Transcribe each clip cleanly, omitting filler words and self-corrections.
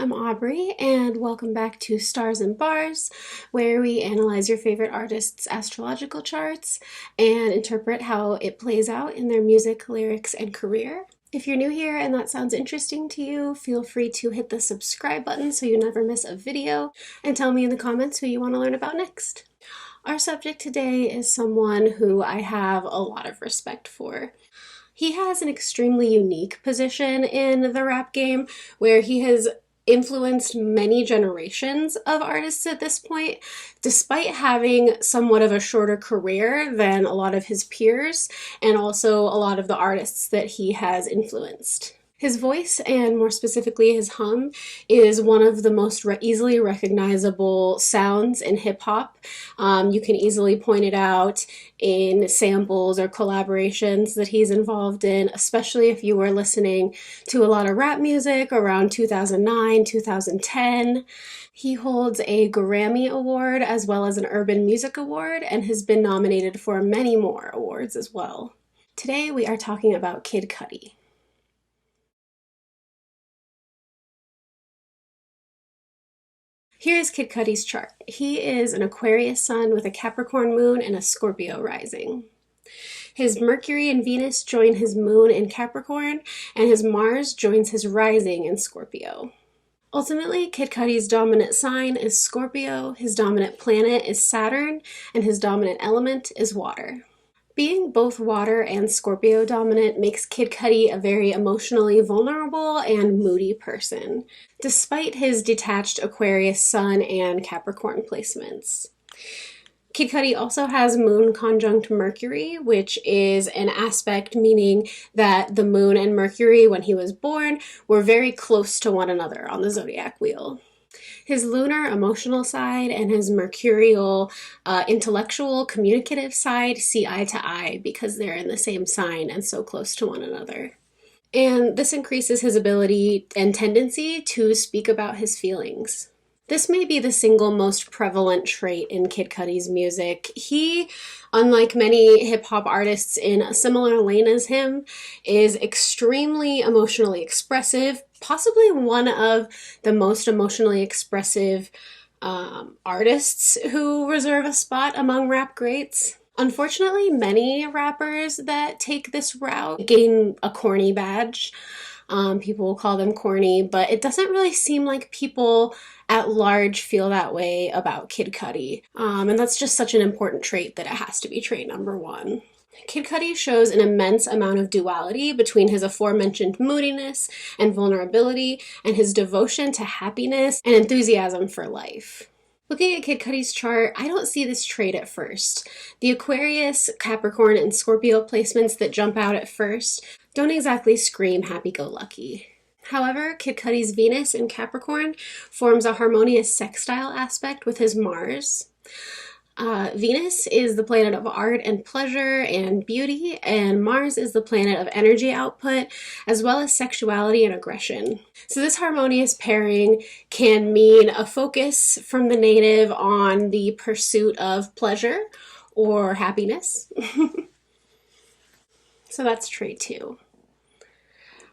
I'm Aubrey, and welcome back to Stars and Bars, where we analyze your favorite artists' astrological charts and interpret how it plays out in their music, lyrics, and career. If you're new here and that sounds interesting to you, feel free to hit the subscribe button so you never miss a video, and tell me in the comments who you want to learn about next. Our subject today is someone who I have a lot of respect for. He has an extremely unique position in the rap game where he has influenced many generations of artists at this point, despite having somewhat of a shorter career than a lot of his peers and also a lot of the artists that he has influenced. His voice, and more specifically his hum, is one of the most easily recognizable sounds in hip-hop. You can easily point it out in samples or collaborations that he's involved in, especially if you were listening to a lot of rap music around 2009, 2010. He holds a Grammy Award as well as an Urban Music Award and has been nominated for many more awards as well. Today we are talking about Kid Cudi. Here's Kid Cudi's chart. He is an Aquarius sun with a Capricorn moon and a Scorpio rising. His Mercury and Venus join his moon in Capricorn, and his Mars joins his rising in Scorpio. Ultimately, Kid Cudi's dominant sign is Scorpio, his dominant planet is Saturn, and his dominant element is water. Being both water and Scorpio dominant makes Kid Cudi a very emotionally vulnerable and moody person, despite his detached Aquarius sun and Capricorn placements. Kid Cudi also has moon conjunct Mercury, which is an aspect meaning that the moon and Mercury, when he was born, were very close to one another on the zodiac wheel. His lunar emotional side and his mercurial intellectual communicative side see eye to eye because they're in the same sign and so close to one another. And this increases his ability and tendency to speak about his feelings. This may be the single most prevalent trait in Kid Cudi's music. He, unlike many hip-hop artists in a similar lane as him, is extremely emotionally expressive, possibly one of the most emotionally expressive artists who reserve a spot among rap greats. Unfortunately, many rappers that take this route gain a corny badge. People will call them corny, but it doesn't really seem like people at large feel that way about Kid Cudi. And that's just such an important trait that it has to be trait number one. Kid Cudi shows an immense amount of duality between his aforementioned moodiness and vulnerability and his devotion to happiness and enthusiasm for life. Looking at Kid Cudi's chart, I don't see this trait at first. The Aquarius, Capricorn, and Scorpio placements that jump out at first don't exactly scream happy-go-lucky. However, Kid Cudi's Venus in Capricorn forms a harmonious sextile aspect with his Mars. Venus is the planet of art and pleasure and beauty, and Mars is the planet of energy output, as well as sexuality and aggression. So this harmonious pairing can mean a focus from the native on the pursuit of pleasure or happiness. So that's trait 2.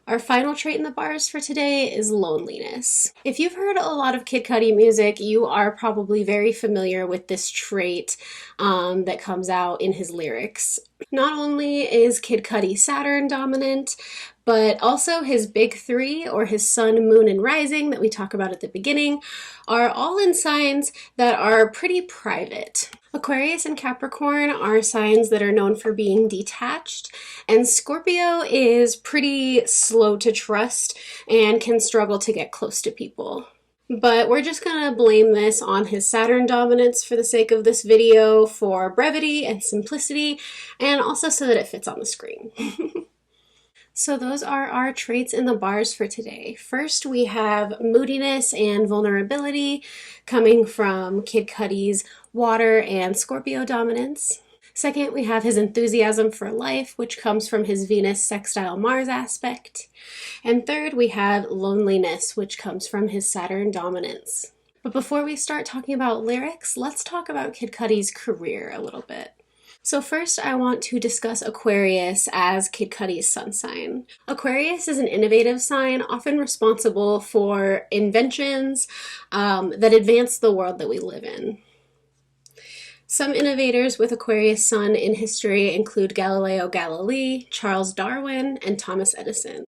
Our final trait in the bars for today is loneliness. If you've heard a lot of Kid Cudi music, you are probably very familiar with this trait that comes out in his lyrics. Not only is Kid Cudi Saturn dominant, but also his big three, or his sun, moon, and rising that we talk about at the beginning, are all in signs that are pretty private. Aquarius and Capricorn are signs that are known for being detached, and Scorpio is pretty slow to trust and can struggle to get close to people. But we're just gonna blame this on his Saturn dominance for the sake of this video for brevity and simplicity, and also so that it fits on the screen. So those are our traits in the bars for today. First, we have moodiness and vulnerability coming from Kid Cudi's water and Scorpio dominance. Second, we have his enthusiasm for life, which comes from his Venus sextile Mars aspect. And third, we have loneliness, which comes from his Saturn dominance. But before we start talking about lyrics, let's talk about Kid Cudi's career a little bit. So first I want to discuss Aquarius as Kid Cudi's sun sign. Aquarius is an innovative sign, often responsible for inventions that advance the world that we live in. Some innovators with Aquarius sun in history include Galileo Galilei, Charles Darwin, and Thomas Edison.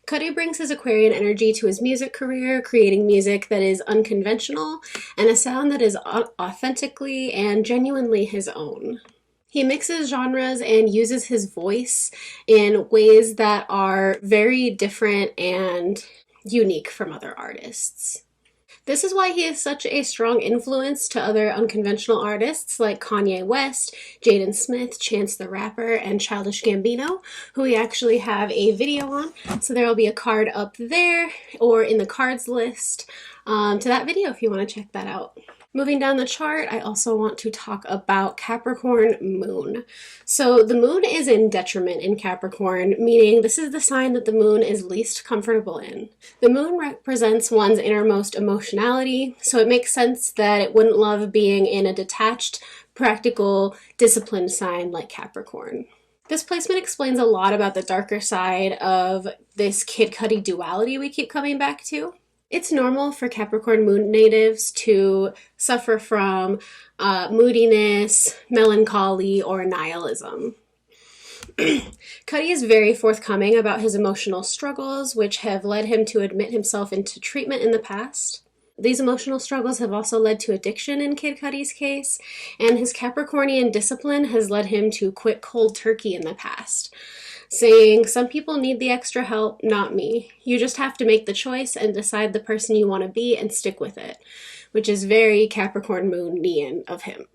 Cudi brings his Aquarian energy to his music career, creating music that is unconventional and a sound that is authentically and genuinely his own. He mixes genres and uses his voice in ways that are very different and unique from other artists. This is why he is such a strong influence to other unconventional artists like Kanye West, Jaden Smith, Chance the Rapper, and Childish Gambino, who we actually have a video on. So there will be a card up there or in the cards list to that video if you want to check that out. Moving down the chart, I also want to talk about Capricorn moon. So the moon is in detriment in Capricorn, meaning this is the sign that the moon is least comfortable in. The moon represents one's innermost emotionality, so it makes sense that it wouldn't love being in a detached, practical, disciplined sign like Capricorn. This placement explains a lot about the darker side of this Kid Cudi duality we keep coming back to. It's normal for Capricorn moon natives to suffer from moodiness, melancholy, or nihilism. Cudi is very forthcoming about his emotional struggles, which have led him to admit himself into treatment in the past. These emotional struggles have also led to addiction in Kid Cudi's case, and his Capricornian discipline has led him to quit cold turkey in the past, saying, "Some people need the extra help, not me. You just have to make the choice and decide the person you want to be and stick with it," which is very Capricorn moon-ian of him.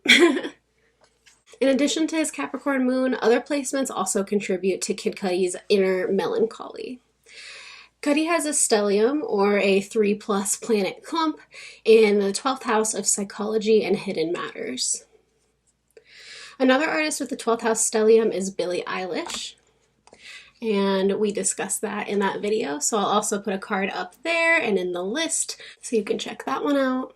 In addition to his Capricorn moon, other placements also contribute to Kid Cudi's inner melancholy. Cudi has a stellium, or a 3+ planet clump, in the 12th house of psychology and hidden matters. Another artist with the 12th house stellium is Billie Eilish, and we discussed that in that video, so I'll also put a card up there and in the list so you can check that one out.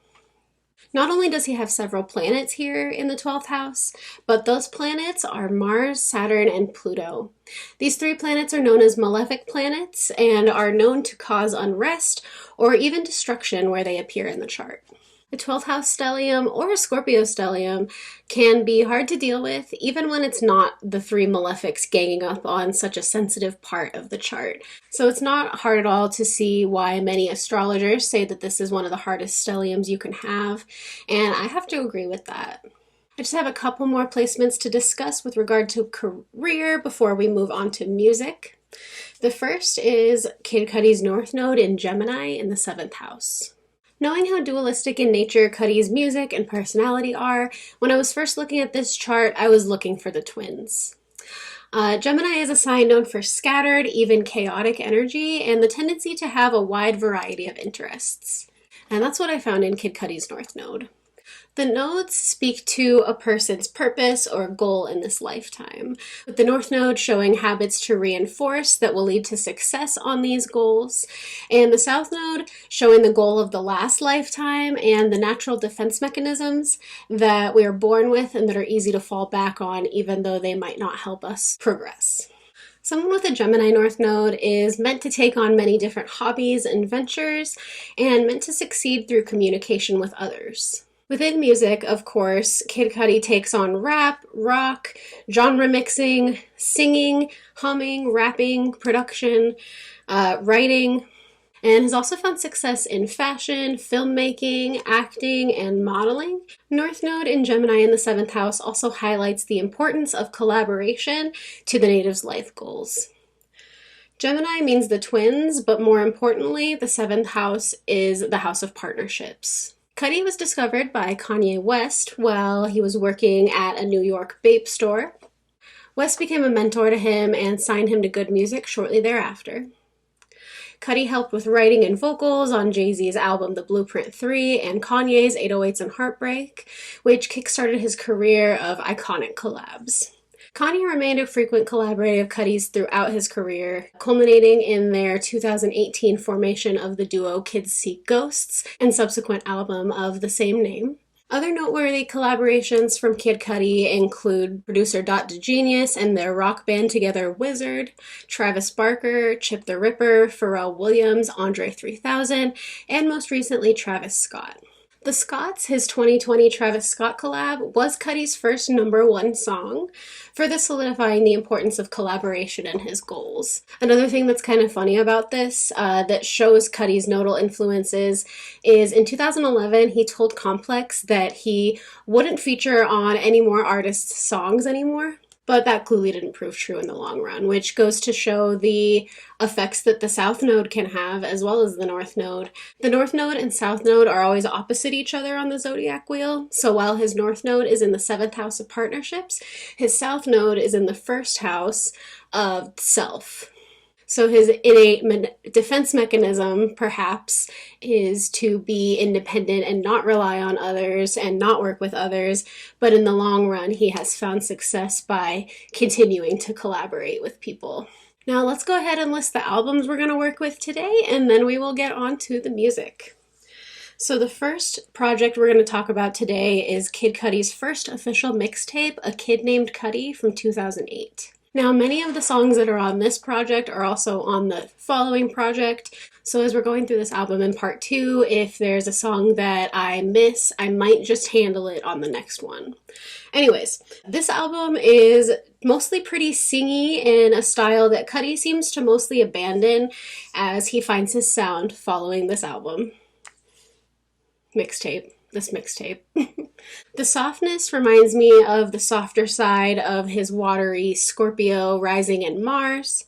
Not only does he have several planets here in the 12th house, but those planets are Mars, Saturn, and Pluto. These 3 planets are known as malefic planets and are known to cause unrest or even destruction where they appear in the chart. The 12th house stellium or Scorpio stellium can be hard to deal with, even when it's not the 3 malefics ganging up on such a sensitive part of the chart. So it's not hard at all to see why many astrologers say that this is one of the hardest stelliums you can have, and I have to agree with that. I just have a couple more placements to discuss with regard to career before we move on to music. The first is Kid Cudi's North Node in Gemini in the 7th house. Knowing how dualistic in nature Cudi's music and personality are, when I was first looking at this chart, I was looking for the twins. Gemini is a sign known for scattered, even chaotic energy, and the tendency to have a wide variety of interests. And that's what I found in Kid Cudi's North Node. The nodes speak to a person's purpose or goal in this lifetime, with the North Node showing habits to reinforce that will lead to success on these goals, and the South Node showing the goal of the last lifetime and the natural defense mechanisms that we are born with and that are easy to fall back on even though they might not help us progress. Someone with a Gemini North Node is meant to take on many different hobbies and ventures and meant to succeed through communication with others. Within music, of course, Kid Cudi takes on rap, rock, genre mixing, singing, humming, rapping, production, writing, and has also found success in fashion, filmmaking, acting, and modeling. North Node in Gemini in the 7th house also highlights the importance of collaboration to the native's life goals. Gemini means the twins, but more importantly, the 7th house is the house of partnerships. Cudi was discovered by Kanye West while he was working at a New York vape store. West became a mentor to him and signed him to Good Music shortly thereafter. Cudi helped with writing and vocals on Jay-Z's album The Blueprint 3 and Kanye's 808s and Heartbreak, which kickstarted his career of iconic collabs. Kanye remained a frequent collaborator of Cudi's throughout his career, culminating in their 2018 formation of the duo Kids See Ghosts and subsequent album of the same name. Other noteworthy collaborations from Kid Cudi include producer Dot DeGenius and their rock band together Wizard, Travis Barker, Chip the Ripper, Pharrell Williams, Andre 3000, and most recently Travis Scott. The Scotts, his 2020 Travis Scott collab, was Cudi's first #1 song, further solidifying the importance of collaboration and his goals. Another thing that's kind of funny about this, that shows Cudi's nodal influences, is in 2011 he told Complex that he wouldn't feature on any more artists' songs anymore. But that clearly didn't prove true in the long run, which goes to show the effects that the South Node can have as well as the North Node. The North Node and South Node are always opposite each other on the zodiac wheel, so while his North Node is in the 7th house of partnerships, his South Node is in the 1st house of self. So his innate defense mechanism, perhaps, is to be independent and not rely on others and not work with others, but in the long run, he has found success by continuing to collaborate with people. Now let's go ahead and list the albums we're going to work with today, and then we will get on to the music. So the first project we're going to talk about today is Kid Cudi's first official mixtape, A Kid Named Cudi, from 2008. Now, many of the songs that are on this project are also on the following project, so as we're going through this album in part 2, if there's a song that I miss, I might just handle it on the next one. Anyways, this album is mostly pretty singy in a style that Cudi seems to mostly abandon as he finds his sound following this album. This mixtape. The softness reminds me of the softer side of his watery Scorpio rising in Mars,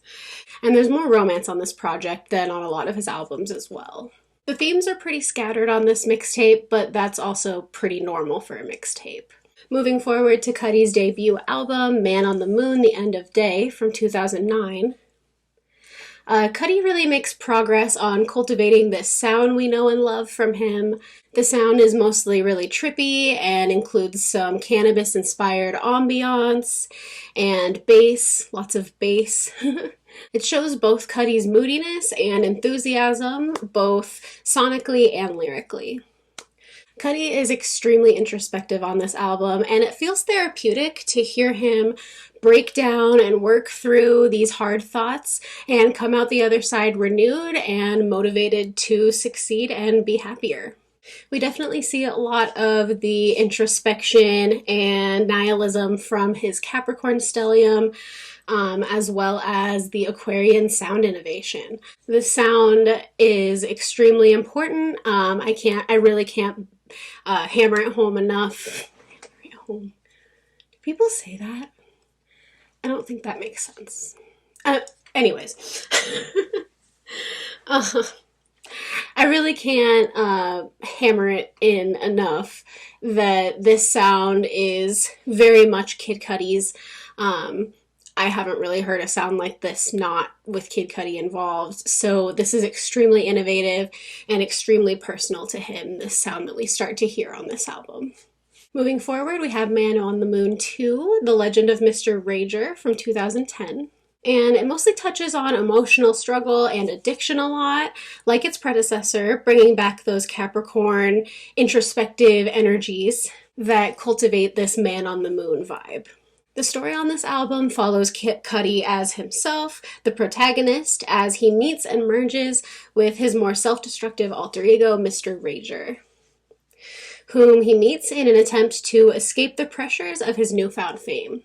and there's more romance on this project than on a lot of his albums as well. The themes are pretty scattered on this mixtape, but that's also pretty normal for a mixtape. Moving forward to Cudi's debut album, Man on the Moon, The End of Day, from 2009. Cudi really makes progress on cultivating this sound we know and love from him. The sound is mostly really trippy and includes some cannabis-inspired ambiance and bass, lots of bass. It shows both Cudi's moodiness and enthusiasm, both sonically and lyrically. Cudi is extremely introspective on this album, and it feels therapeutic to hear him break down and work through these hard thoughts and come out the other side renewed and motivated to succeed and be happier. We definitely see a lot of the introspection and nihilism from his Capricorn stellium, as well as the Aquarian sound innovation. The sound is extremely important. I really can't hammer it home enough. Hammer it home. Do people say that? I don't think that makes sense. Anyways. I really can't hammer it in enough that this sound is very much Kid Cudi's. I haven't really heard a sound like this not with Kid Cudi involved, so this is extremely innovative and extremely personal to him, this sound that we start to hear on this album. Moving forward, we have Man on the Moon 2, The Legend of Mr. Rager, from 2010. And it mostly touches on emotional struggle and addiction a lot, like its predecessor, bringing back those Capricorn introspective energies that cultivate this Man on the Moon vibe. The story on this album follows Kid Cudi as himself, the protagonist, as he meets and merges with his more self-destructive alter ego, Mr. Rager, whom he meets in an attempt to escape the pressures of his newfound fame.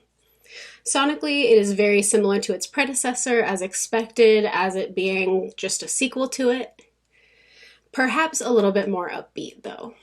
Sonically, it is very similar to its predecessor, as expected, as it being just a sequel to it. Perhaps a little bit more upbeat, though.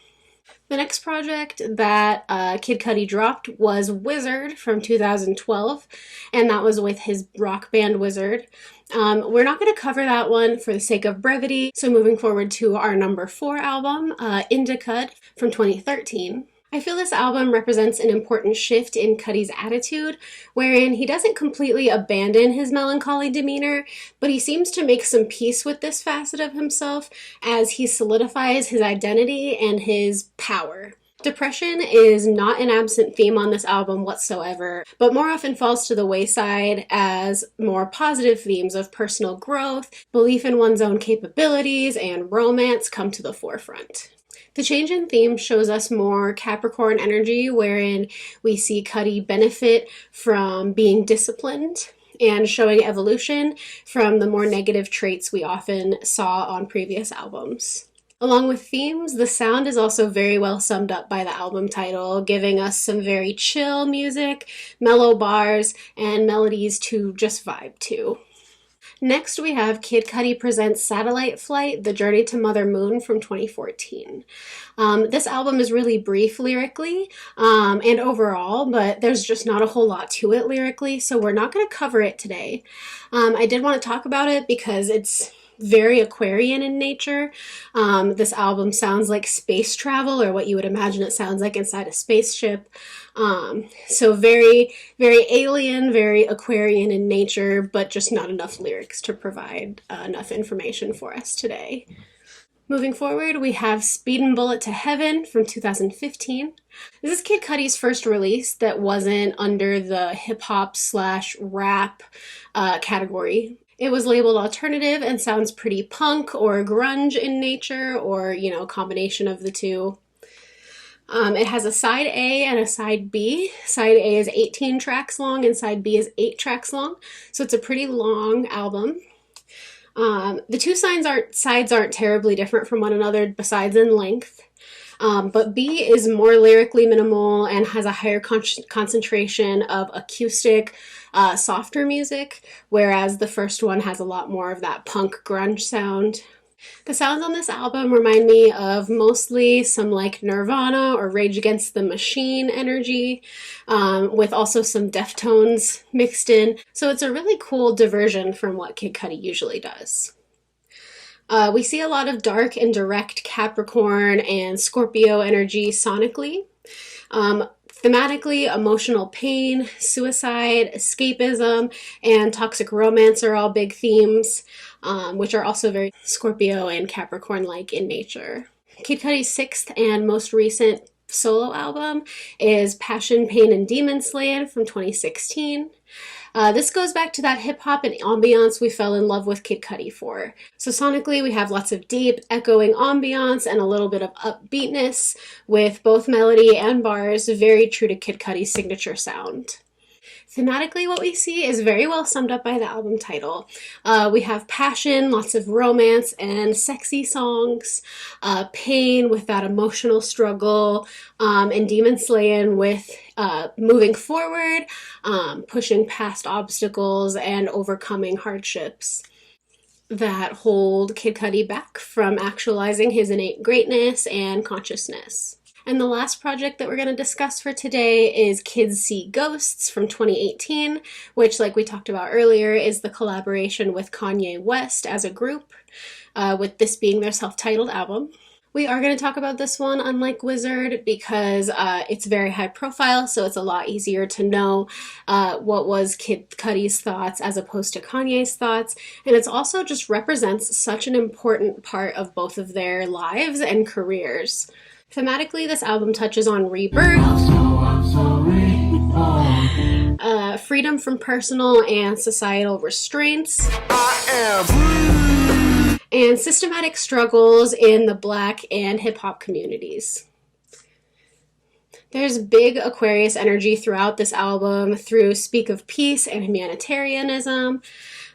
The next project that Kid Cudi dropped was Wizard from 2012, and that was with his rock band Wizard. We're not going to cover that one for the sake of brevity, so moving forward to our number 4 album, Indicud from 2013. I feel this album represents an important shift in Cudi's attitude, wherein he doesn't completely abandon his melancholy demeanor, but he seems to make some peace with this facet of himself as he solidifies his identity and his power. Depression is not an absent theme on this album whatsoever, but more often falls to the wayside as more positive themes of personal growth, belief in one's own capabilities, and romance come to the forefront. The change in theme shows us more Capricorn energy, wherein we see Cudi benefit from being disciplined and showing evolution from the more negative traits we often saw on previous albums. Along with themes, the sound is also very well summed up by the album title, giving us some very chill music, mellow bars, and melodies to just vibe to. Next, we have Kid Cudi presents Satellite Flight, The Journey to Mother Moon from 2014. This album is really brief lyrically and overall, but there's just not a whole lot to it lyrically, so we're not going to cover it today. I did want to talk about it because it's very Aquarian in nature. This album sounds like space travel, or what you would imagine it sounds like inside a spaceship. So very, very alien, very Aquarian in nature, but just not enough lyrics to provide enough information for us today. Moving forward, we have Speedin' Bullet to Heaven from 2015. This is Kid Cudi's first release that wasn't under the hip-hop / rap category. It was labeled alternative and sounds pretty punk or grunge in nature, or, a combination of the two. It has a side A and a side B. Side A is 18 tracks long and side B is 8 tracks long. So it's a pretty long album. The two sides aren't terribly different from one another besides in length. But B is more lyrically minimal and has a higher concentration of acoustic, softer music, whereas the first one has a lot more of that punk grunge sound. The sounds on this album remind me of mostly some like Nirvana or Rage Against the Machine energy, with also some Deftones mixed in. So it's a really cool diversion from what Kid Cudi usually does. We see a lot of dark and direct Capricorn and Scorpio energy sonically. Thematically, emotional pain, suicide, escapism, and toxic romance are all big themes, which are also very Scorpio and Capricorn-like in nature. Kid Cudi's sixth and most recent solo album is Passion, Pain, and Demon Slaying from 2016. This goes back to that hip-hop and ambiance we fell in love with Kid Cudi for. So sonically, we have lots of deep, echoing ambiance and a little bit of upbeatness, with both melody and bars very true to Kid Cudi's signature sound. Thematically, what we see is very well summed up by the album title. We have passion, lots of romance and sexy songs, pain with that emotional struggle, and demon slaying with moving forward, pushing past obstacles and overcoming hardships that hold Kid Cudi back from actualizing his innate greatness and consciousness. And the last project that we're going to discuss for today is Kids See Ghosts from 2018, which, like we talked about earlier, is the collaboration with Kanye West as a group, with this being their self-titled album. We are going to talk about this one, unlike Wizard, because it's very high profile, so it's a lot easier to know what was Kid Cudi's thoughts as opposed to Kanye's thoughts, and it also just represents such an important part of both of their lives and careers. Thematically, this album touches on rebirth, freedom from personal and societal restraints, and systematic struggles in the Black and hip-hop communities. There's big Aquarius energy throughout this album through Speak of Peace and humanitarianism.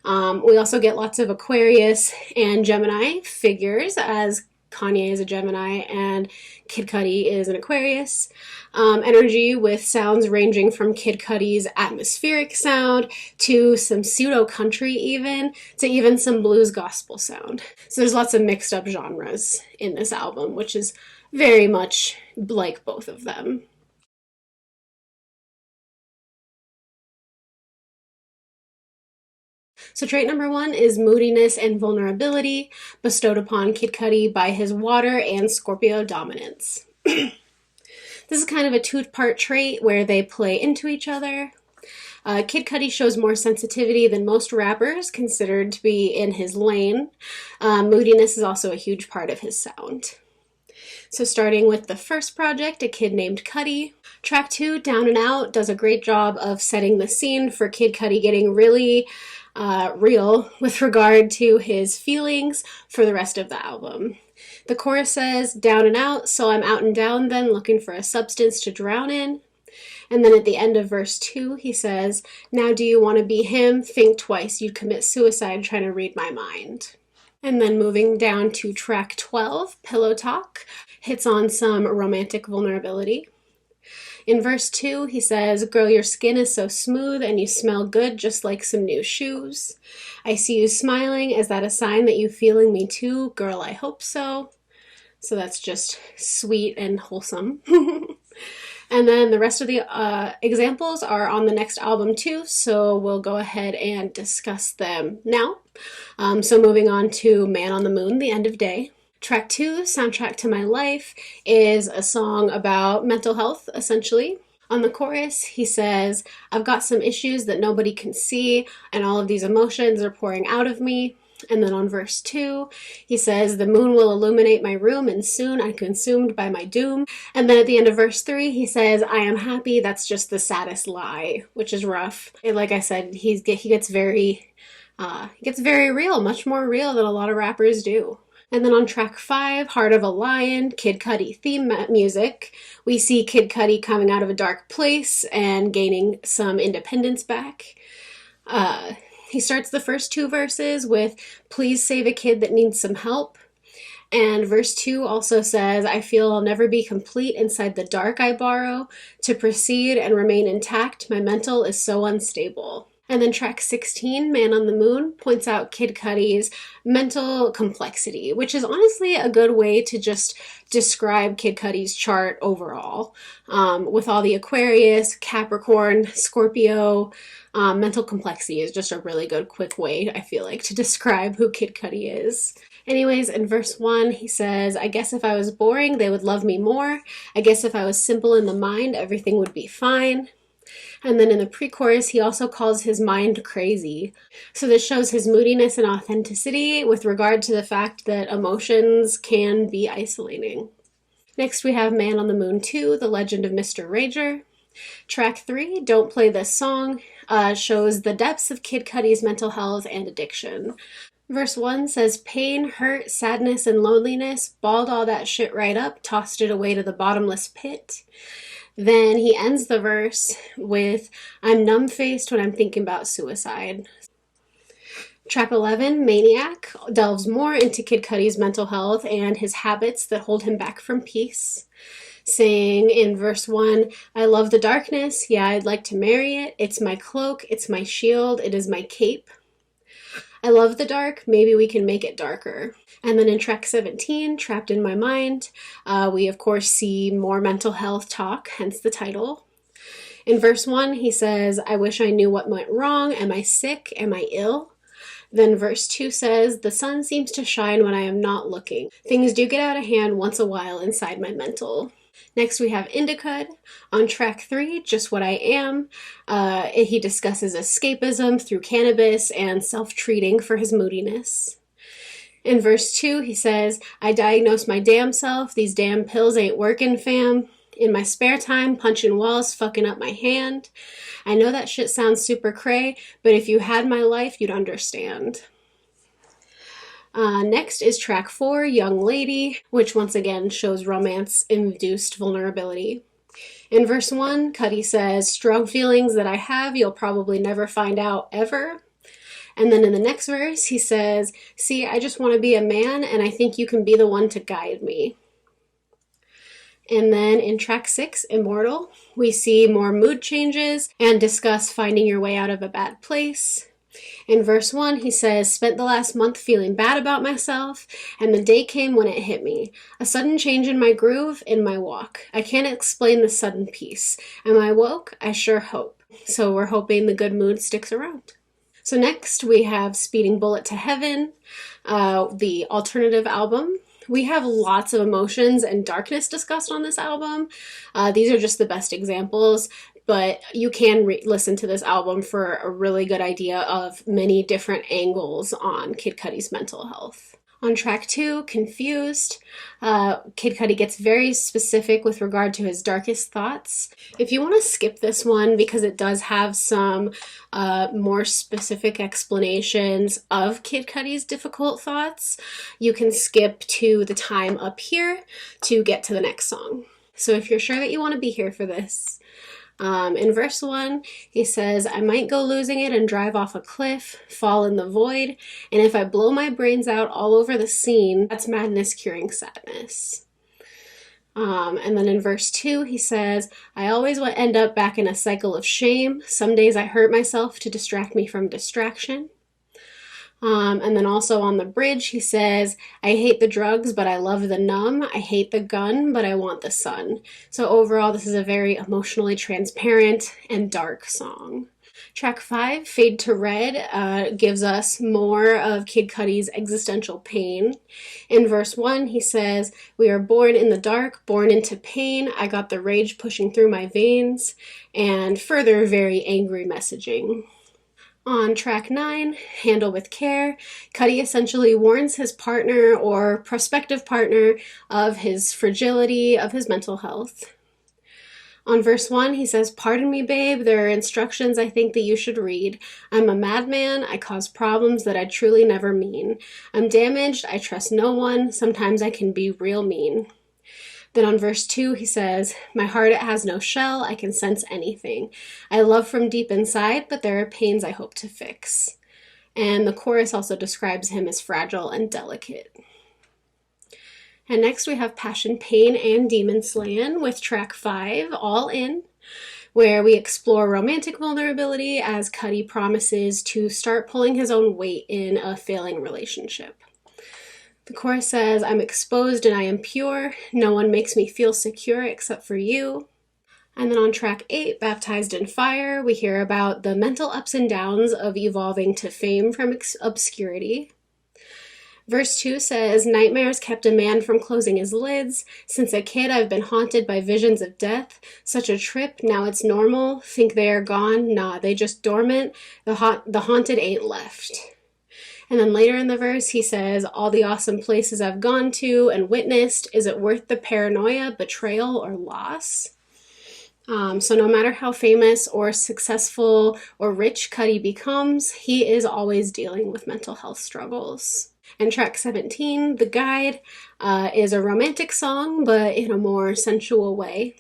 We also get lots of Aquarius and Gemini figures, as Kanye is a Gemini and Kid Cudi is an Aquarius. Energy with sounds ranging from Kid Cudi's atmospheric sound to some pseudo-country to even some blues gospel sound. So there's lots of mixed up genres in this album, which is very much like both of them. So trait number 1 is moodiness and vulnerability, bestowed upon Kid Cudi by his water and Scorpio dominance. This is kind of a two-part trait where they play into each other. Kid Cudi shows more sensitivity than most rappers, considered to be in his lane. Moodiness is also a huge part of his sound. So starting with the first project, A Kid Named Cudi. Track 2, Down and Out, does a great job of setting the scene for Kid Cudi getting really real with regard to his feelings for the rest of the album. The chorus says, down and out, so I'm out and down then, looking for a substance to drown in. And then at the end of verse 2, he says, now do you want to be him? Think twice, you'd commit suicide trying to read my mind. And then moving down to track 12, Pillow Talk, hits on some romantic vulnerability. In verse 2, he says, girl, your skin is so smooth and you smell good just like some new shoes. I see you smiling. Is that a sign that you feeling me too? Girl, I hope so. So that's just sweet and wholesome. And then the rest of the examples are on the next album too, so we'll go ahead and discuss them now. So moving on to Man on the Moon, The End of Day. Track 2, Soundtrack to My Life, is a song about mental health, essentially. On the chorus, he says, I've got some issues that nobody can see, and all of these emotions are pouring out of me. And then on verse 2, he says, the moon will illuminate my room, and soon I'm consumed by my doom. And then at the end of verse 3, he says, I am happy, that's just the saddest lie, which is rough. And like I said, he gets very real, much more real than a lot of rappers do. And then on track 5, Heart of a Lion, Kid Cudi theme music, we see Kid Cudi coming out of a dark place and gaining some independence back. He starts the first 2 verses with, please save a kid that needs some help. And verse 2 also says, I feel I'll never be complete inside the dark I borrow. To proceed and remain intact, my mental is so unstable. And then track 16, Man on the Moon, points out Kid Cudi's mental complexity, which is honestly a good way to just describe Kid Cudi's chart overall. With all the Aquarius, Capricorn, Scorpio, mental complexity is just a really good quick way, I feel like, to describe who Kid Cudi is. Anyways, in verse 1, he says, I guess if I was boring, they would love me more. I guess if I was simple in the mind, everything would be fine. And then in the pre-chorus, he also calls his mind crazy. So this shows his moodiness and authenticity with regard to the fact that emotions can be isolating. Next, we have Man on the Moon 2, The Legend of Mr. Rager. Track 3, Don't Play This Song, shows the depths of Kid Cudi's mental health and addiction. Verse 1 says, pain, hurt, sadness, and loneliness, balled all that shit right up, tossed it away to the bottomless pit. Then he ends the verse with, I'm numb-faced when I'm thinking about suicide. Track 11, Maniac, delves more into Kid Cudi's mental health and his habits that hold him back from peace. Saying in verse 1, I love the darkness, yeah, I'd like to marry it. It's my cloak, it's my shield, it is my cape. I love the dark, maybe we can make it darker. And then in track 17, Trapped in My Mind, we of course see more mental health talk, hence the title. In verse 1, he says, I wish I knew what went wrong. Am I sick? Am I ill? Then verse 2 says, the sun seems to shine when I am not looking. Things do get out of hand once a while inside my mental. Next we have Indicud. On track 3, Just What I Am, he discusses escapism through cannabis and self-treating for his moodiness. In verse 2, he says, I diagnosed my damn self. These damn pills ain't working, fam. In my spare time, punching walls, fucking up my hand. I know that shit sounds super cray, but if you had my life, you'd understand. Next is track 4, Young Lady, which once again shows romance-induced vulnerability. In verse 1, Cudi says, strong feelings that I have, you'll probably never find out ever. And then in the next verse, he says, see, I just want to be a man, and I think you can be the one to guide me. And then in track 6, Immortal, we see more mood changes and discuss finding your way out of a bad place. In verse 1, he says, spent the last month feeling bad about myself, and the day came when it hit me. A sudden change in my groove, in my walk. I can't explain the sudden peace. Am I woke? I sure hope. So we're hoping the good mood sticks around. So next we have Speeding Bullet to Heaven, the alternative album. We have lots of emotions and darkness discussed on this album. These are just the best examples, but you can listen to this album for a really good idea of many different angles on Kid Cudi's mental health. On track 2, Confused, Kid Cudi gets very specific with regard to his darkest thoughts. If you want to skip this one because it does have some more specific explanations of Kid Cudi's difficult thoughts, you can skip to the time up here to get to the next song. So if you're sure that you want to be here for this, in verse 1, he says, I might go losing it and drive off a cliff, fall in the void, and if I blow my brains out all over the scene, that's madness curing sadness. And then in verse 2, he says, I always end up back in a cycle of shame. Some days I hurt myself to distract me from distraction. And then also on the bridge, he says, I hate the drugs, but I love the numb. I hate the gun, but I want the sun. So overall, this is a very emotionally transparent and dark song. Track 5, Fade to Red, gives us more of Kid Cudi's existential pain. In verse 1, he says, we are born in the dark, born into pain. I got the rage pushing through my veins. And further, very angry messaging. On track 9, Handle with Care, Cudi essentially warns his partner or prospective partner of his fragility, of his mental health. On verse 1, he says, pardon me, babe, there are instructions I think that you should read. I'm a madman, I cause problems that I truly never mean. I'm damaged, I trust no one, sometimes I can be real mean. Then on verse 2, he says, my heart, it has no shell, I can sense anything. I love from deep inside, but there are pains I hope to fix. And the chorus also describes him as fragile and delicate. And next we have Passion, Pain, and Demon Slayin with track 5, All In, where we explore romantic vulnerability as Cudi promises to start pulling his own weight in a failing relationship. The chorus says, I'm exposed and I am pure. No one makes me feel secure except for you. And then on track 8, Baptized in Fire, we hear about the mental ups and downs of evolving to fame from obscurity. Verse 2 says, nightmares kept a man from closing his lids. Since a kid, I've been haunted by visions of death. Such a trip, now it's normal. Think they are gone? Nah, they just dormant. The haunted ain't left. And then later in the verse, he says, all the awesome places I've gone to and witnessed, is it worth the paranoia, betrayal, or loss? So no matter how famous or successful or rich Cudi becomes, he is always dealing with mental health struggles. And track 17, The Guide, is a romantic song, but in a more sensual way.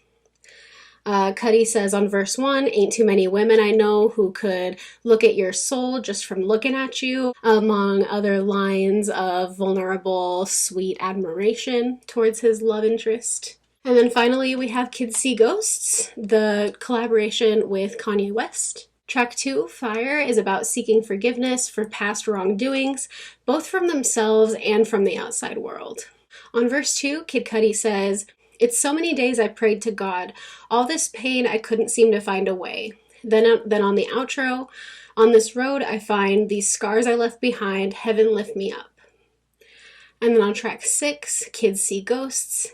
Cudi says on verse 1, ain't too many women I know who could look at your soul just from looking at you, among other lines of vulnerable, sweet admiration towards his love interest. And then finally we have Kids See Ghosts, the collaboration with Kanye West. Track 2, Fire, is about seeking forgiveness for past wrongdoings, both from themselves and from the outside world. On verse 2, Kid Cudi says, it's so many days I prayed to God. All this pain, I couldn't seem to find a way. Then on the outro, on this road, I find these scars I left behind. Heaven lift me up. And then on track 6, Kids See Ghosts,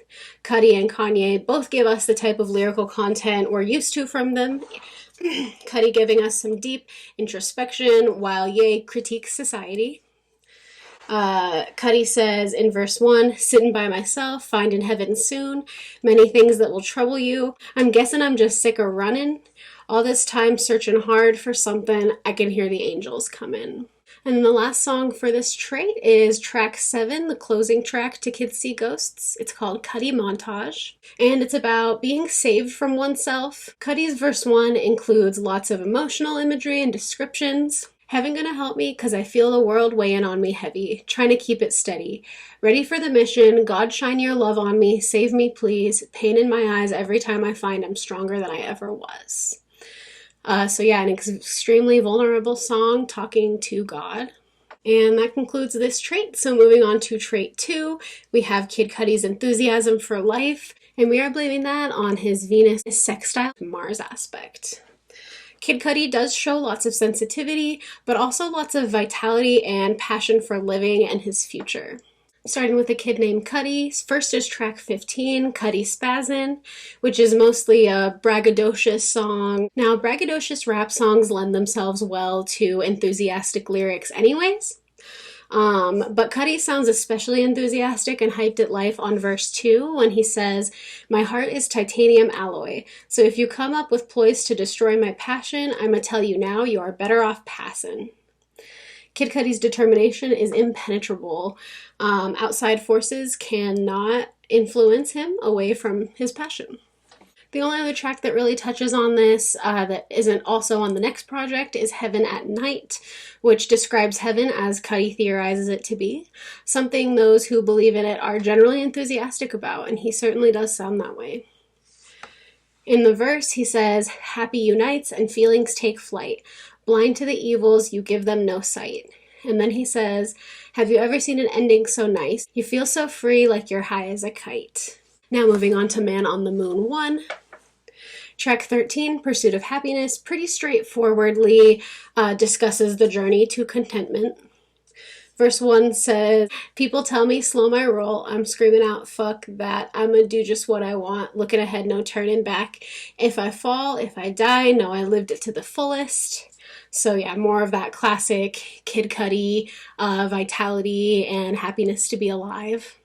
Cudi and Kanye both give us the type of lyrical content we're used to from them. Cudi giving us some deep introspection, while Ye critiques society. Cudi says in verse 1, sitting by myself, finding heaven soon, many things that will trouble you. I'm guessing I'm just sick of running. All this time searching hard for something, I can hear the angels come in. And the last song for this trait is track 7, the closing track to Kids See Ghosts. It's called Cudi Montage, and it's about being saved from oneself. Cudi's verse 1 includes lots of emotional imagery and descriptions. Heaven gonna help me cause I feel the world weighing on me heavy, trying to keep it steady. Ready for the mission, God shine your love on me, save me please, pain in my eyes every time I find I'm stronger than I ever was. So yeah, an extremely vulnerable song talking to God. And that concludes this trait. So moving on to trait 2, we have Kid Cudi's enthusiasm for life, and we are blaming that on his Venus sextile Mars aspect. Kid Cudi does show lots of sensitivity, but also lots of vitality and passion for living and his future. Starting with a kid named Cudi, first is track 15, Cudi Spazzin', which is mostly a braggadocious song. Now, braggadocious rap songs lend themselves well to enthusiastic lyrics anyways, But Cudi sounds especially enthusiastic and hyped at life on verse 2 when he says, "My heart is titanium alloy, so if you come up with ploys to destroy my passion, I'ma tell you now you are better off passing." Kid Cudi's determination is impenetrable. Outside forces cannot influence him away from his passion. The only other track that really touches on this that isn't also on the next project is Heaven at Night, which describes heaven as Cudi theorizes it to be, something those who believe in it are generally enthusiastic about, and he certainly does sound that way. In the verse, he says, "Happy unites and feelings take flight. Blind to the evils, you give them no sight." And then he says, "Have you ever seen an ending so nice? You feel so free like you're high as a kite." Now moving on to Man on the Moon 1. Track 13, Pursuit of Happiness, pretty straightforwardly discusses the journey to contentment. Verse 1 says, "People tell me slow my roll. I'm screaming out, fuck that. I'ma do just what I want. Looking ahead, no turning back. If I fall, if I die, know I lived it to the fullest." So yeah, more of that classic Kid Cudi vitality and happiness to be alive.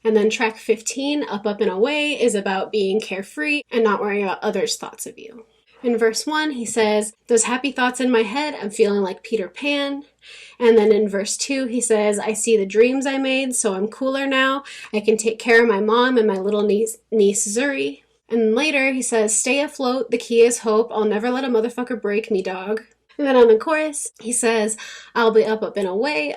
And then track 15, Up, Up, and Away, is about being carefree and not worrying about others' thoughts of you. In verse 1, he says, "Those happy thoughts in my head, I'm feeling like Peter Pan." And then in verse 2, he says, "I see the dreams I made, so I'm cooler now. I can take care of my mom and my little niece Zuri." And later, he says, "Stay afloat, the key is hope. I'll never let a motherfucker break me, dog." And then on the chorus, he says, "I'll be up, up, and away,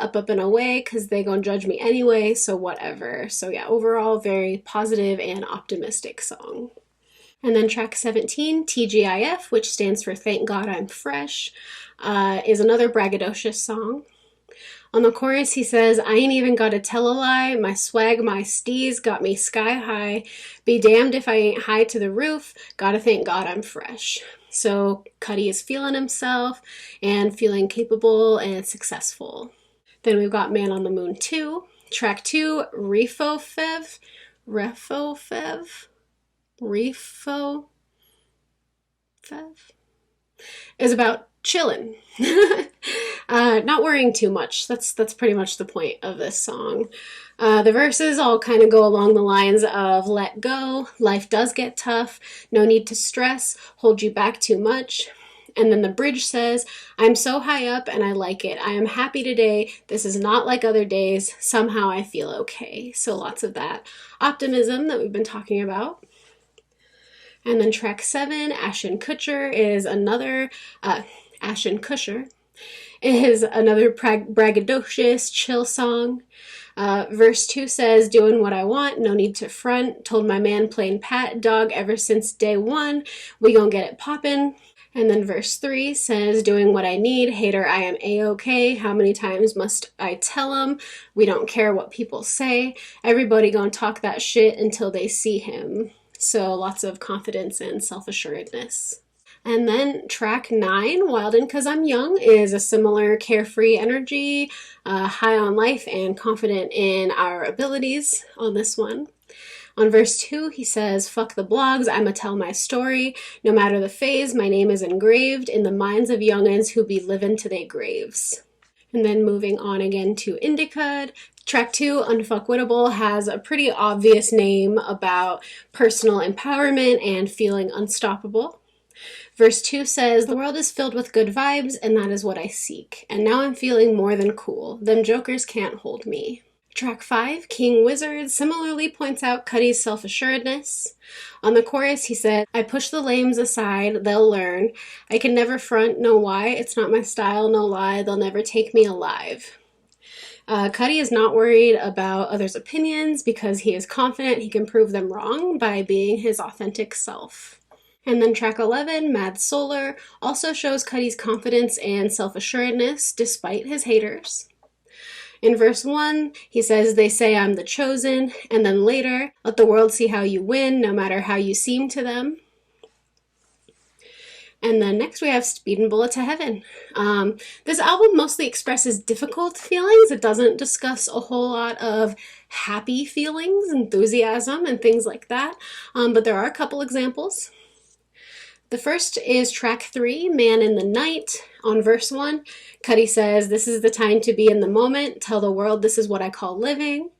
cause they gonna judge me anyway, so whatever." So yeah, overall, very positive and optimistic song. And then track 17, TGIF, which stands for Thank God I'm Fresh, is another braggadocious song. On the chorus, he says, "I ain't even gotta tell a lie. My swag, my steez got me sky high. Be damned if I ain't high to the roof. Gotta thank God I'm fresh." So Cudi is feeling himself and feeling capable and successful. Then we've got Man on the Moon 2. Track 2, Refo is about chilling. Not worrying too much. That's pretty much the point of this song. The verses all kind of go along the lines of let go, life does get tough, no need to stress, hold you back too much. And then the bridge says, "I'm so high up and I like it. I am happy today. This is not like other days. Somehow I feel okay." So lots of that optimism that we've been talking about. And then track 7, Ashton Kutcher, is another braggadocious, chill song. Verse 2 says, "Doing what I want, no need to front. Told my man plain pat, dog, ever since day one. We gon' get it poppin'." And then verse 3 says, "Doing what I need, hater, I am A-okay. How many times must I tell 'em? We don't care what people say. Everybody gonna talk that shit until they see him." So lots of confidence and self-assuredness. And then track 9, Wild and 'Cause I'm Young, is a similar carefree energy, high on life and confident in our abilities on this one. On verse 2, he says, "Fuck the blogs, I'ma tell my story. No matter the phase, my name is engraved in the minds of young'uns who be livin' to their graves." And then moving on again to Indicud. Track 2, Unfuckwittable, has a pretty obvious name about personal empowerment and feeling unstoppable. Verse 2 says, "The world is filled with good vibes, and that is what I seek. And now I'm feeling more than cool. Them jokers can't hold me." Track 5, King Wizard, similarly points out Cudi's self-assuredness. On the chorus, he said, "I push the lames aside, they'll learn. I can never front, know why. It's not my style, no lie. They'll never take me alive." Cudi is not worried about others' opinions because he is confident he can prove them wrong by being his authentic self. And then track 11, Mad Solar, also shows Cudi's confidence and self-assuredness despite his haters. In verse 1, he says, "They say I'm the chosen," and then later, "Let the world see how you win, no matter how you seem to them." And then next we have Speedin' Bullet to Heaven. This album mostly expresses difficult feelings. It doesn't discuss a whole lot of happy feelings, enthusiasm, and things like that, but there are a couple examples. The first is track 3, Man in the Night. On verse 1, Cudi says, "This is the time to be in the moment. Tell the world this is what I call living."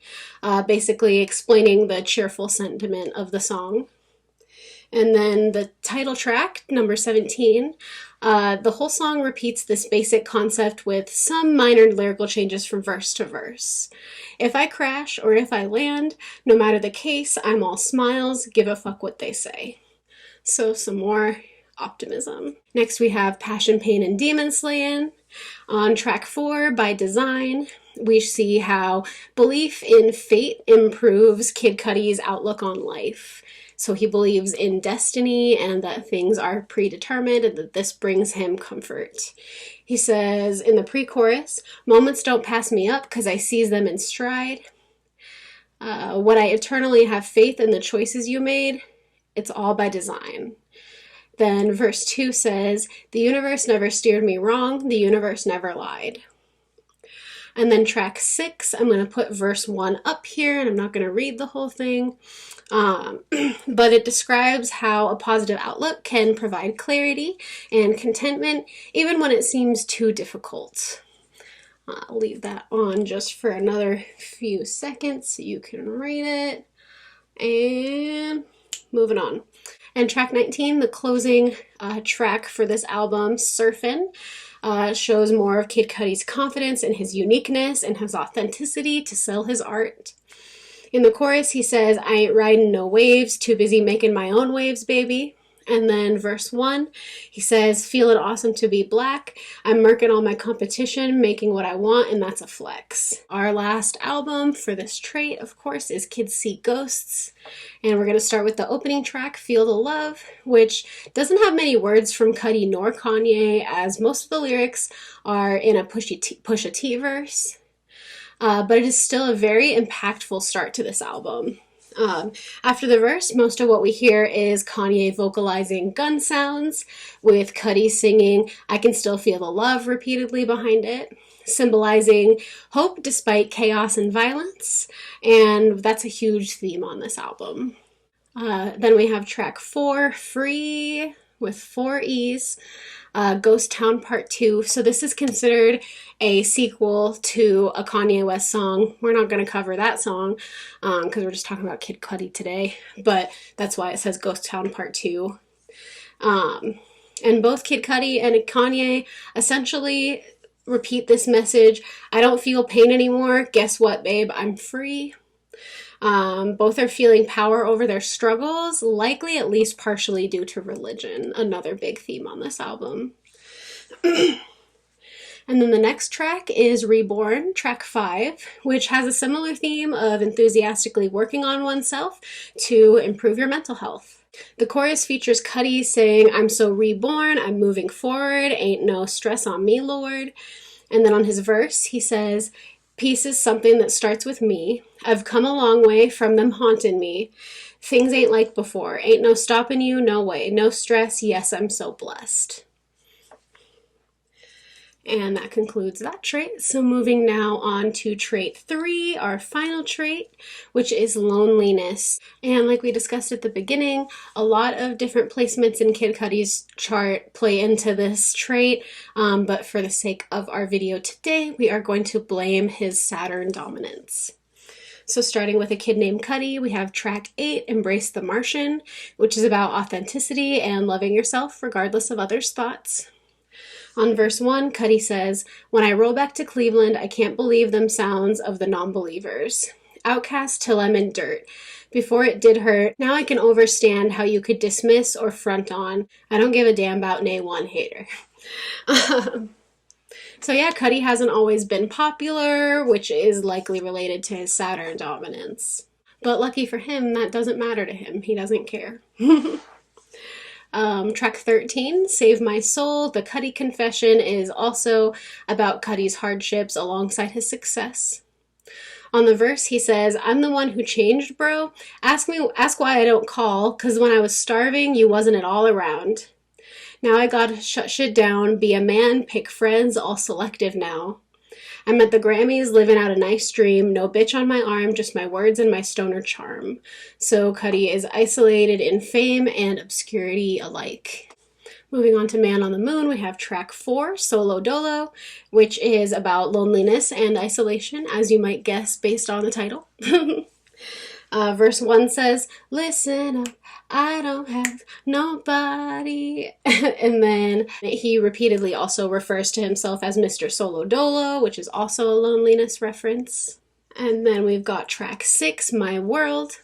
Basically explaining the cheerful sentiment of the song. And then the title track, number 17, the whole song repeats this basic concept with some minor lyrical changes from verse to verse. "If I crash or if I land, no matter the case, I'm all smiles, give a fuck what they say." So some more optimism. Next we have Passion, Pain, and Demon Slayin'. On track 4, By Design, we see how belief in fate improves Kid Cudi's outlook on life. So he believes in destiny and that things are predetermined and that this brings him comfort. He says in the pre-chorus, "Moments don't pass me up because I seize them in stride. When I eternally have faith in the choices you made, it's all by design." Then verse 2 says, "The universe never steered me wrong, the universe never lied." And then track 6, I'm going to put verse 1 up here, and I'm not going to read the whole thing. But it describes how a positive outlook can provide clarity and contentment, even when it seems too difficult. I'll leave that on just for another few seconds so you can read it. And moving on. And track 19, the closing track for this album, Surfin', shows more of Kid Cudi's confidence and his uniqueness and his authenticity to sell his art. In the chorus, he says, "I ain't riding no waves, too busy making my own waves, baby." And then verse 1, he says, "Feeling awesome to be black. I'm murking all my competition, making what I want, and that's a flex." Our last album for this trait, of course, is Kids See Ghosts. And we're going to start with the opening track, Feel the Love, which doesn't have many words from Cudi nor Kanye, as most of the lyrics are in a Pusha T verse. But it is still a very impactful start to this album. After the verse, most of what we hear is Kanye vocalizing gun sounds, with Cudi singing "I Can Still Feel the Love" repeatedly behind it, symbolizing hope despite chaos and violence, and that's a huge theme on this album. Then we have track 4, Free, with 4 E's, Ghost Town Part 2. So this is considered a sequel to a Kanye West song. We're not going to cover that song because we're just talking about Kid Cudi today, but that's why it says Ghost Town Part 2. And both Kid Cudi and Kanye essentially repeat this message: "I don't feel pain anymore. Guess what, babe? I'm free." Both are feeling power over their struggles, likely at least partially due to religion, another big theme on this album. And then the next track is Reborn, track 5, which has a similar theme of enthusiastically working on oneself to improve your mental health. The chorus features Cudi saying, "I'm so reborn, I'm moving forward, ain't no stress on me, Lord." And then on his verse, he says, "Peace is something that starts with me. I've come a long way from them haunting me. Things ain't like before. Ain't no stopping you, no way. No stress, yes, I'm so blessed." And that concludes that trait. So moving now on to trait 3, our final trait, which is loneliness. And like we discussed at the beginning, a lot of different placements in Kid Cudi's chart play into this trait, but for the sake of our video today, we are going to blame his Saturn dominance. So starting with A Kid Named Cudi, we have track 8, Embrace the Martian, which is about authenticity and loving yourself regardless of others' thoughts. On verse 1, Cudi says, "When I roll back to Cleveland, I can't believe them sounds of the non-believers. Outcast till I'm in dirt. Before it did hurt, now I can overstand how you could dismiss or front on. I don't give a damn about nay one hater." So yeah, Cudi hasn't always been popular, which is likely related to his Saturn dominance. But lucky for him, that doesn't matter to him. He doesn't care. Track 13, Save My Soul, the Cudi Confession, is also about Cudi's hardships alongside his success. On the verse, he says, "I'm the one who changed, bro. Ask why I don't call, 'cause when I was starving, you wasn't at all around. Now I gotta shut shit down, be a man, pick friends, all selective now. I'm at the Grammys, living out a nice dream, no bitch on my arm, just my words and my stoner charm." So Cudi is isolated in fame and obscurity alike. Moving on to Man on the Moon, we have track 4, Solo Dolo, which is about loneliness and isolation, as you might guess based on the title. Verse 1 says, "Listen up, I don't have nobody." And then he repeatedly also refers to himself as Mr. Solo Dolo, which is also a loneliness reference. And then we've got track 6, My World.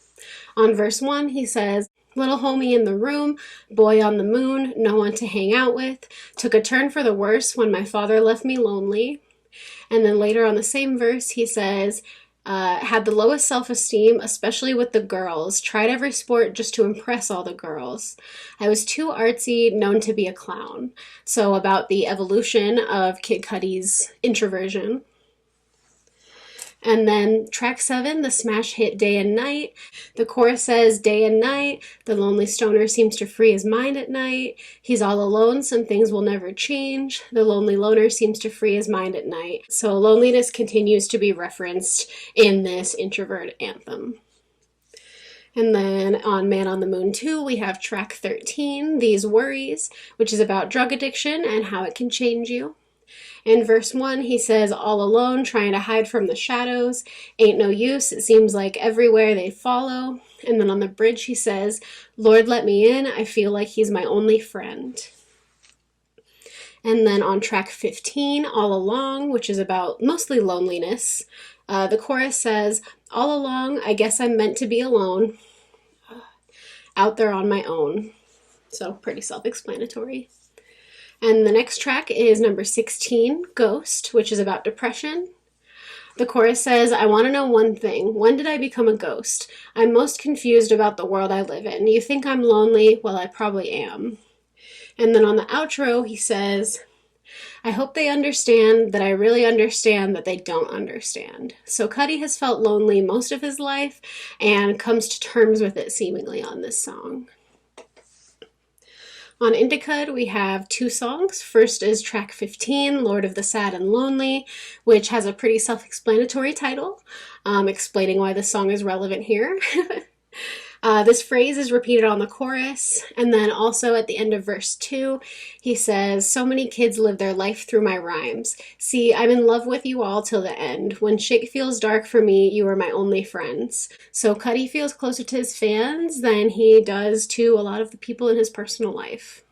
On verse 1, he says, "Little homie in the room, boy on the moon, no one to hang out with. Took a turn for the worse when my father left me lonely." And then later on the same verse, he says, "Had the lowest self-esteem, especially with the girls. Tried every sport just to impress all the girls. I was too artsy, known to be a clown." So about the evolution of Kid Cudi's introversion. And then track 7, the smash hit Day and Night. The chorus says, "Day and night, the lonely stoner seems to free his mind at night. He's all alone, some things will never change. The lonely loner seems to free his mind at night." So loneliness continues to be referenced in this introvert anthem. And then on Man on the Moon 2, we have track 13, These Worries, which is about drug addiction and how it can change you. In verse 1, he says, "All alone, trying to hide from the shadows. Ain't no use, it seems like everywhere they follow." And then on the bridge, he says, "Lord, let me in, I feel like he's my only friend." And then on track 15, All Along, which is about mostly loneliness, the chorus says, "All along, I guess I'm meant to be alone, out there on my own." So pretty self-explanatory. And the next track is number 16, Ghost, which is about depression. The chorus says, "I want to know one thing. When did I become a ghost? I'm most confused about the world I live in. You think I'm lonely? Well, I probably am." And then on the outro, he says, "I hope they understand that I really understand that they don't understand." So Cudi has felt lonely most of his life and comes to terms with it seemingly on this song. On Indicud, we have 2 songs. First is track 15, Lord of the Sad and Lonely, which has a pretty self-explanatory title, explaining why this song is relevant here. This phrase is repeated on the chorus, and then also at the end of verse 2, he says, "So many kids live their life through my rhymes. See, I'm in love with you all till the end. When shit feels dark for me, you are my only friends." So Cudi feels closer to his fans than he does to a lot of the people in his personal life.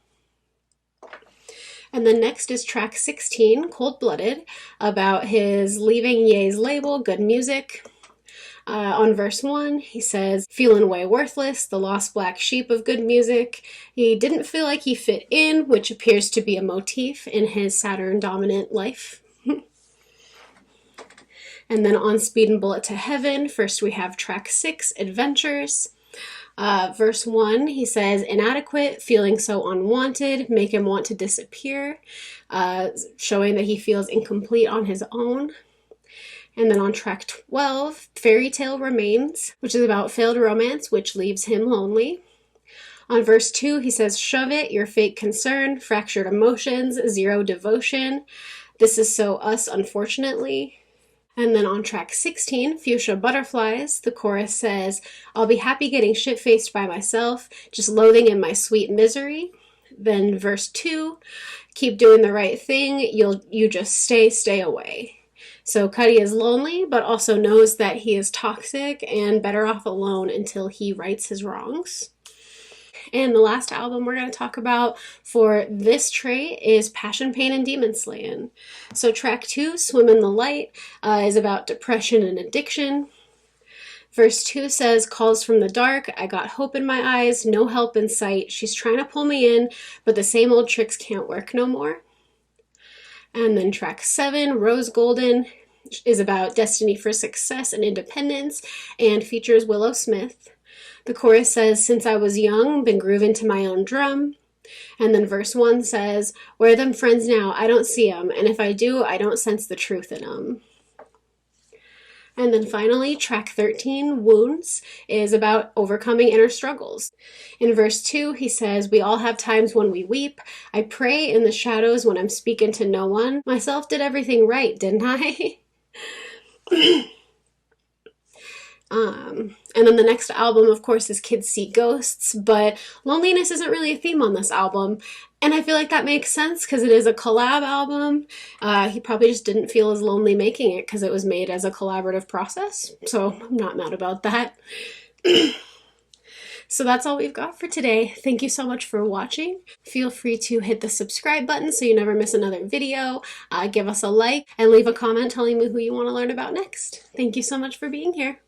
And then next is track 16, Cold Blooded, about his leaving Ye's label, Good Music. On verse 1, he says, "Feeling way worthless, the lost black sheep of good music." He didn't feel like he fit in, which appears to be a motif in his Saturn-dominant life. And then on Speed and Bullet to Heaven, first we have track 6, Adventures. Verse 1, he says, "Inadequate, feeling so unwanted, make him want to disappear," showing that he feels incomplete on his own. And then on track 12, Fairy Tale Remains, which is about failed romance, which leaves him lonely. On verse 2, he says, "Shove it, your fake concern, fractured emotions, zero devotion. This is so us, unfortunately." And then on track 16, Fuchsia Butterflies, the chorus says, "I'll be happy getting shit-faced by myself, just loathing in my sweet misery." Then verse 2, "Keep doing the right thing, you just stay away." So Cudi is lonely, but also knows that he is toxic and better off alone until he rights his wrongs. And the last album we're going to talk about for this trait is Passion, Pain, and Demon Slayin'. So track 2, Swim in the Light, is about depression and addiction. Verse 2 says, "Calls from the dark, I got hope in my eyes, no help in sight. She's trying to pull me in, but the same old tricks can't work no more." And then track 7, Rose Golden, is about destiny for success and independence and features Willow Smith. The chorus says, "Since I was young, been grooving to my own drum." And then verse 1 says, "Where are them friends now? I don't see them, and if I do, I don't sense the truth in them." And then finally, track 13, Wounds, is about overcoming inner struggles. In verse 2, he says, "We all have times when we weep. I pray in the shadows when I'm speaking to no one. Myself did everything right, didn't I?" And then the next album, of course, is Kids See Ghosts, but loneliness isn't really a theme on this album. And I feel like that makes sense because it is a collab album. He probably just didn't feel as lonely making it because it was made as a collaborative process. So I'm not mad about that. So that's all we've got for today. Thank you so much for watching. Feel free to hit the subscribe button so you never miss another video. Give us a like and leave a comment telling me who you want to learn about next. Thank you so much for being here.